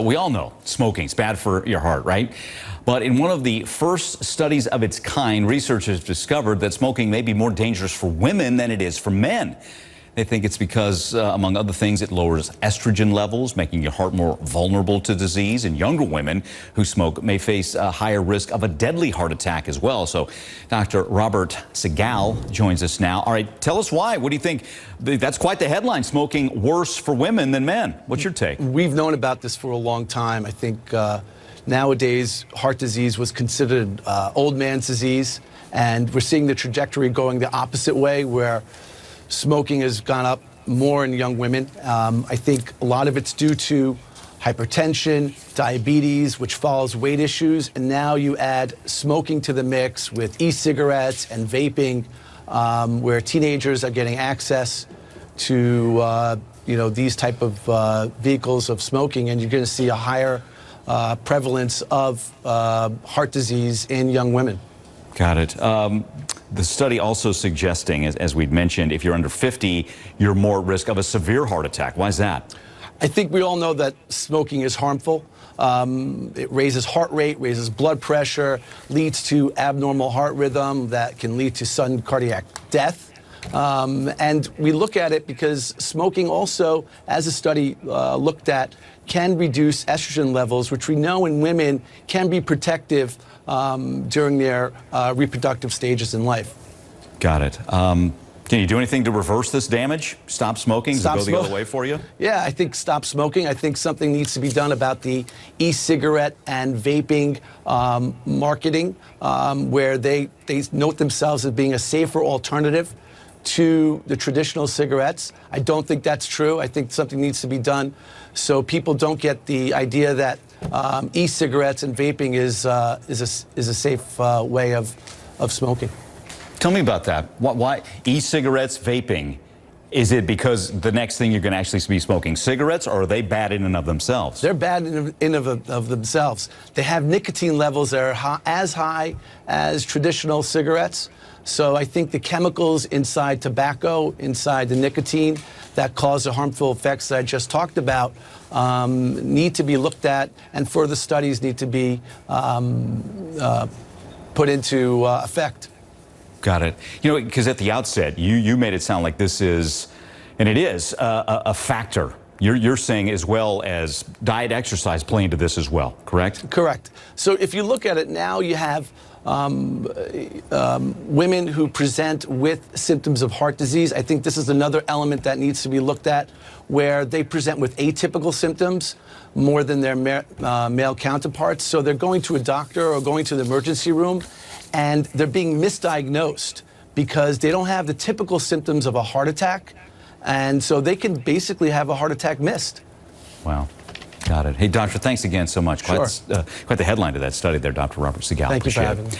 we all know smoking's bad for your heart, right? But in one of the first studies of its kind, researchers discovered that smoking may be more dangerous for women than it is for men. They think it's because, among other things, it lowers estrogen levels, making your heart more vulnerable to disease. And younger women who smoke may face a higher risk of a deadly heart attack as well. So Dr. Robert Segal joins us now. All right, tell us why. What do you think? That's quite the headline, smoking worse for women than men. What's your take? We've known about this for a long time. I think nowadays heart disease was considered old man's disease. And we're seeing the trajectory going the opposite way, where smoking has gone up more in young women. I think a lot of it's due to hypertension, diabetes, which follows weight issues, and now you add smoking to the mix with e-cigarettes and vaping, where teenagers are getting access to these type of vehicles of smoking, and you're going to see a higher prevalence of heart disease in young women. Got it. The study also suggesting, as we'd mentioned, if you're under 50, you're more at risk of a severe heart attack. Why is that? I think we all know that smoking is harmful. It raises heart rate, raises blood pressure, leads to abnormal heart rhythm that can lead to sudden cardiac death. And we look at it because smoking also, as a study looked at, can reduce estrogen levels, which we know in women can be protective during their reproductive stages in life. Got it. Can you do anything to reverse this damage? Stop smoking? Does it go the other way for you? Yeah, I think stop smoking. I think something needs to be done about the e-cigarette and vaping marketing, where they note themselves as being a safer alternative to the traditional cigarettes. I don't think that's true. I think something needs to be done so people don't get the idea that e-cigarettes and vaping is a safe way of smoking. Tell me about that. Why e-cigarettes, vaping? Is it because the next thing you're going to actually be smoking cigarettes, or are they bad in and of themselves? They're bad in and of themselves. They have nicotine levels that are as high as traditional cigarettes. So I think the chemicals inside tobacco, inside the nicotine, that cause the harmful effects that I just talked about, need to be looked at, and further studies need to be put into effect. Got it. You know, because at the outset, you made it sound like this is, and it is, a factor. You're saying as well as diet, exercise play into this as well, correct? Correct. So if you look at it now, you have women who present with symptoms of heart disease. I think this is another element that needs to be looked at, where they present with atypical symptoms more than their male counterparts. So they're going to a doctor or going to the emergency room, and they're being misdiagnosed because they don't have the typical symptoms of a heart attack, and so they can basically have a heart attack missed. Wow. Got it. Hey, doctor, thanks again so much. Sure. Quite the headline to that study there, Dr. Robert Segal. Thank you for having me.